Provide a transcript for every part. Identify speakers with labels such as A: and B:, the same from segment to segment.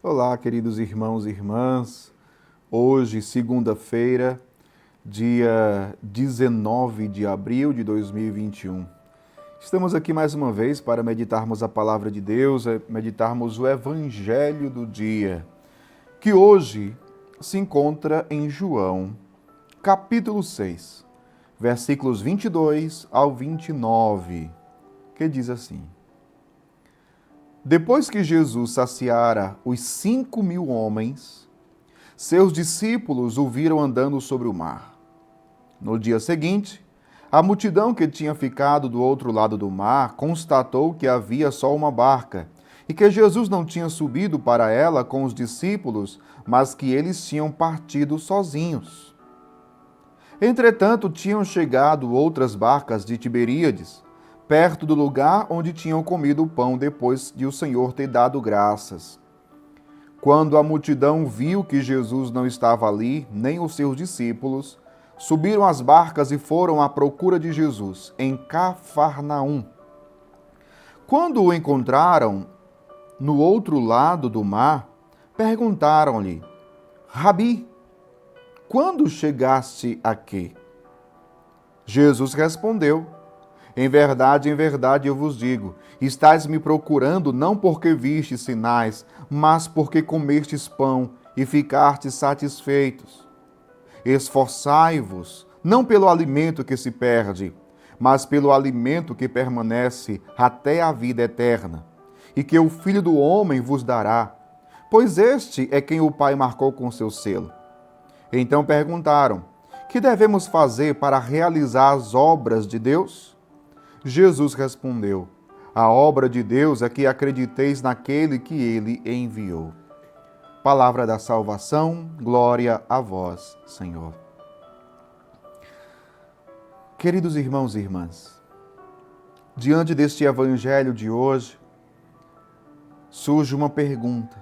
A: Olá, queridos irmãos e irmãs. Hoje, segunda-feira, dia 19 de abril de 2021. Estamos aqui mais uma vez para meditarmos a palavra de Deus, meditarmos o evangelho do dia, que hoje se encontra em João, capítulo 6, versículos 22 ao 29, que diz assim: Depois que Jesus saciara os 5.000 homens, seus discípulos o viram andando sobre o mar. No dia seguinte, a multidão que tinha ficado do outro lado do mar constatou que havia só uma barca e que Jesus não tinha subido para ela com os discípulos, mas que eles tinham partido sozinhos. Entretanto, tinham chegado outras barcas de Tiberíades, perto do lugar onde tinham comido o pão depois de o Senhor ter dado graças. Quando a multidão viu que Jesus não estava ali, nem os seus discípulos, subiram as barcas e foram à procura de Jesus, em Cafarnaum. Quando o encontraram no outro lado do mar, perguntaram-lhe: Rabi, quando chegaste aqui? Jesus respondeu: em verdade, eu vos digo, estais me procurando não porque vistes sinais, mas porque comestes pão e ficastes satisfeitos. Esforçai-vos, não pelo alimento que se perde, mas pelo alimento que permanece até a vida eterna, e que o Filho do Homem vos dará, pois este é quem o Pai marcou com seu selo. Então perguntaram: que devemos fazer para realizar as obras de Deus? Jesus respondeu: a obra de Deus é que acrediteis naquele que ele enviou. Palavra da salvação, glória a vós, Senhor. Queridos irmãos e irmãs, diante deste evangelho de hoje, surge uma pergunta: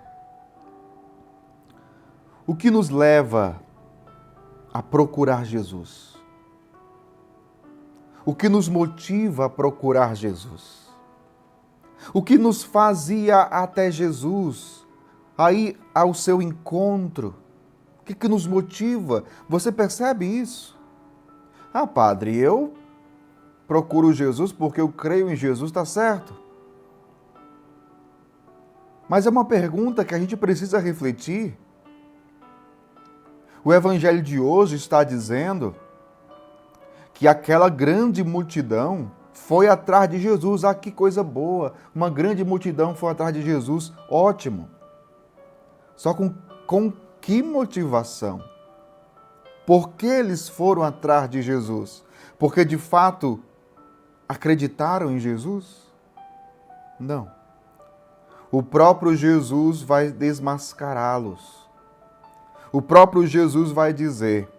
A: o que nos leva a procurar Jesus? O que nos motiva a procurar Jesus? O que nos fazia até Jesus, a ir ao seu encontro? O que nos motiva? Você percebe isso? Ah, padre, eu procuro Jesus porque eu creio em Jesus, está certo. Mas é uma pergunta que a gente precisa refletir. O evangelho de hoje está dizendo que aquela grande multidão foi atrás de Jesus. Ah, que coisa boa! Uma grande multidão foi atrás de Jesus. Ótimo! Só com que motivação? Por que eles foram atrás de Jesus? Porque de fato acreditaram em Jesus? Não. O próprio Jesus vai desmascará-los. O próprio Jesus vai dizer: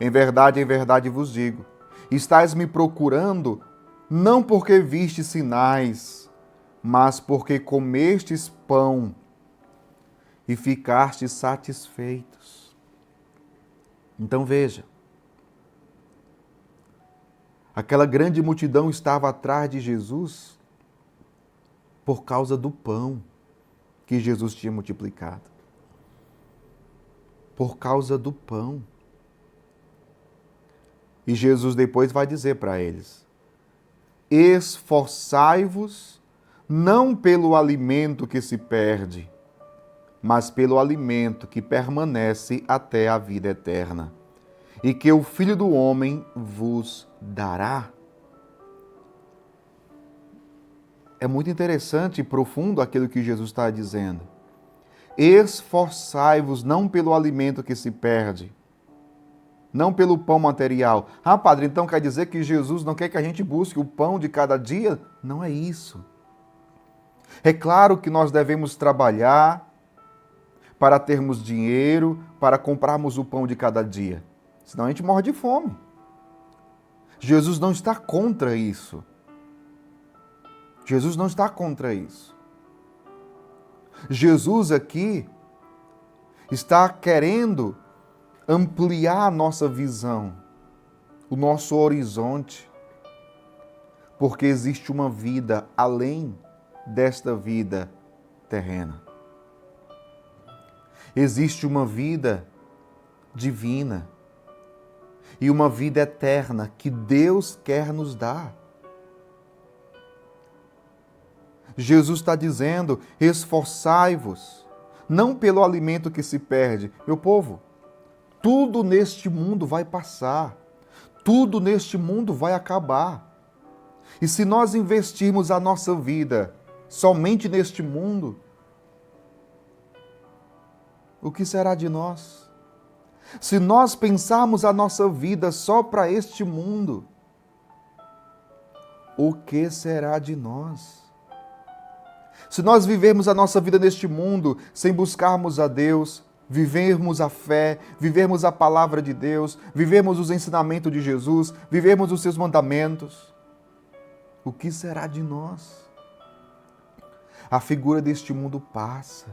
A: em verdade vos digo, estais me procurando não porque vistes sinais, mas porque comestes pão e ficastes satisfeitos. Então veja, aquela grande multidão estava atrás de Jesus por causa do pão que Jesus tinha multiplicado. Por causa do pão. E Jesus depois vai dizer para eles: esforçai-vos não pelo alimento que se perde, mas pelo alimento que permanece até a vida eterna, e que o Filho do Homem vos dará. É muito interessante e profundo aquilo que Jesus está dizendo. Esforçai-vos não pelo alimento que se perde, não pelo pão material. Ah, padre, então quer dizer que Jesus não quer que a gente busque o pão de cada dia? Não é isso. É claro que nós devemos trabalhar para termos dinheiro, para comprarmos o pão de cada dia. Senão a gente morre de fome. Jesus não está contra isso. Jesus não está contra isso. Jesus aqui está querendo ampliar a nossa visão, o nosso horizonte, porque existe uma vida além desta vida terrena. Existe uma vida divina e uma vida eterna que Deus quer nos dar. Jesus está dizendo: esforçai-vos, não pelo alimento que se perde. Meu povo, tudo neste mundo vai passar, tudo neste mundo vai acabar. E se nós investirmos a nossa vida somente neste mundo, o que será de nós? Se nós pensarmos a nossa vida só para este mundo, o que será de nós? Se nós vivermos a nossa vida neste mundo sem buscarmos a Deus, vivermos a fé, vivermos a palavra de Deus, vivermos os ensinamentos de Jesus, vivermos os seus mandamentos, o que será de nós? A figura deste mundo passa.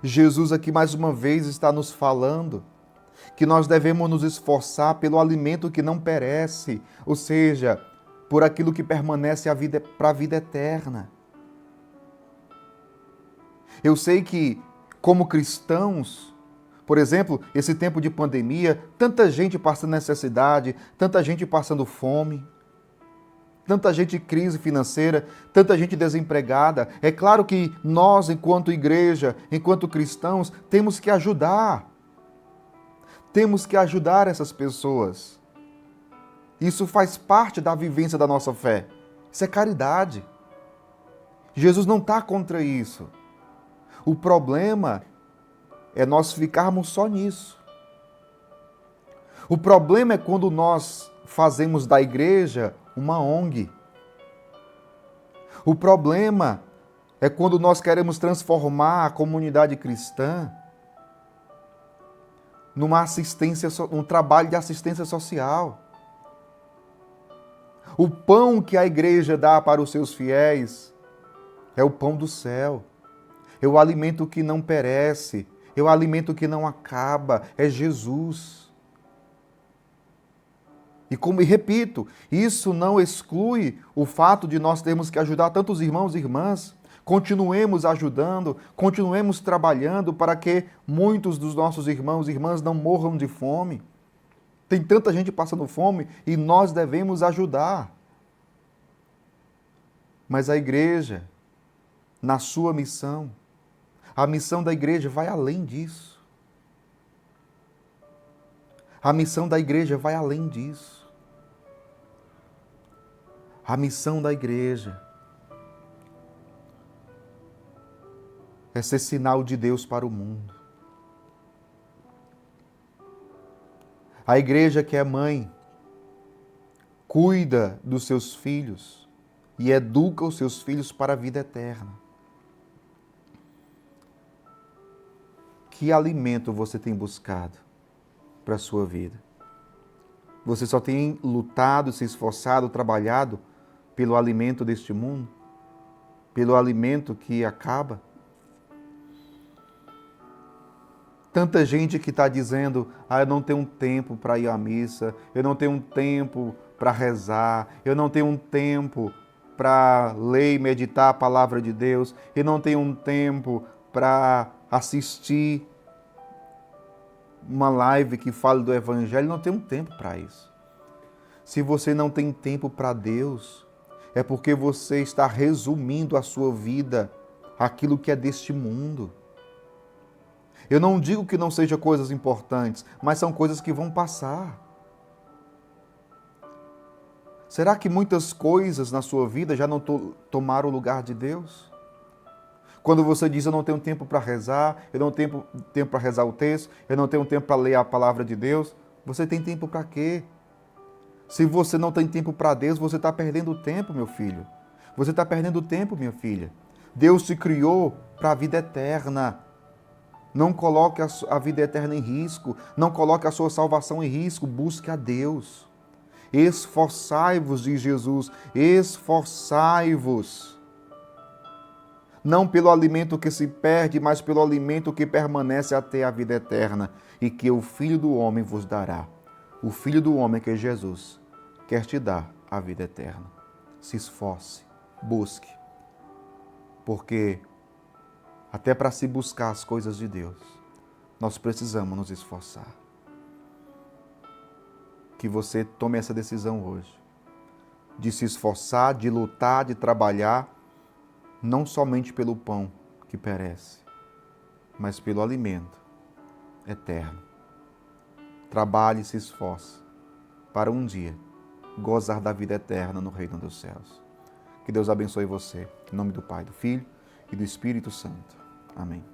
A: Jesus aqui mais uma vez está nos falando que nós devemos nos esforçar pelo alimento que não perece, ou seja, por aquilo que permanece para a vida eterna. Eu sei que, como cristãos, por exemplo, esse tempo de pandemia, tanta gente passando necessidade, tanta gente passando fome, tanta gente em crise financeira, tanta gente desempregada. É claro que nós, enquanto igreja, enquanto cristãos, temos que ajudar. Temos que ajudar essas pessoas. Isso faz parte da vivência da nossa fé. Isso é caridade. Jesus não está contra isso. O problema é nós ficarmos só nisso. O problema é quando nós fazemos da igreja uma ONG. O problema é quando nós queremos transformar a comunidade cristã num trabalho de assistência social. O pão que a igreja dá para os seus fiéis é o pão do céu. É o alimento que não perece, é o alimento que não acaba, é Jesus. E repito, isso não exclui o fato de nós termos que ajudar tantos irmãos e irmãs. Continuemos ajudando, continuemos trabalhando para que muitos dos nossos irmãos e irmãs não morram de fome. Tem tanta gente passando fome e nós devemos ajudar. Mas a igreja, na sua missão, a missão da igreja vai além disso. A missão da igreja vai além disso. A missão da igreja é ser sinal de Deus para o mundo. A igreja que é mãe, cuida dos seus filhos e educa os seus filhos para a vida eterna. Que alimento você tem buscado para a sua vida? Você só tem lutado, se esforçado, trabalhado pelo alimento deste mundo? Pelo alimento que acaba? Tanta gente que está dizendo: eu não tenho tempo para ir à missa, eu não tenho tempo para rezar, eu não tenho tempo para ler e meditar a palavra de Deus, eu não tenho tempo para assistir uma live que fale do Evangelho, não tenho tempo para isso. Se você não tem tempo para Deus, é porque você está resumindo a sua vida àquilo que é deste mundo. Eu não digo que não sejam coisas importantes, mas são coisas que vão passar. Será que muitas coisas na sua vida já não tomaram o lugar de Deus? Quando você diz: eu não tenho tempo para rezar, eu não tenho tempo para rezar o texto, eu não tenho tempo para ler a palavra de Deus, você tem tempo para quê? Se você não tem tempo para Deus, você está perdendo tempo, meu filho. Você está perdendo tempo, minha filha. Deus te criou para a vida eterna. Não coloque a vida eterna em risco, não coloque a sua salvação em risco, busque a Deus. Esforçai-vos, diz Jesus, esforçai-vos. Não pelo alimento que se perde, mas pelo alimento que permanece até a vida eterna, e que o Filho do Homem vos dará. O Filho do Homem, que é Jesus, quer te dar a vida eterna. Se esforce, busque, porque até para se buscar as coisas de Deus, nós precisamos nos esforçar. Que você tome essa decisão hoje, de se esforçar, de lutar, de trabalhar, não somente pelo pão que perece, mas pelo alimento eterno. Trabalhe e se esforce para um dia gozar da vida eterna no reino dos céus. Que Deus abençoe você. Em nome do Pai, do Filho e do Espírito Santo. Amém.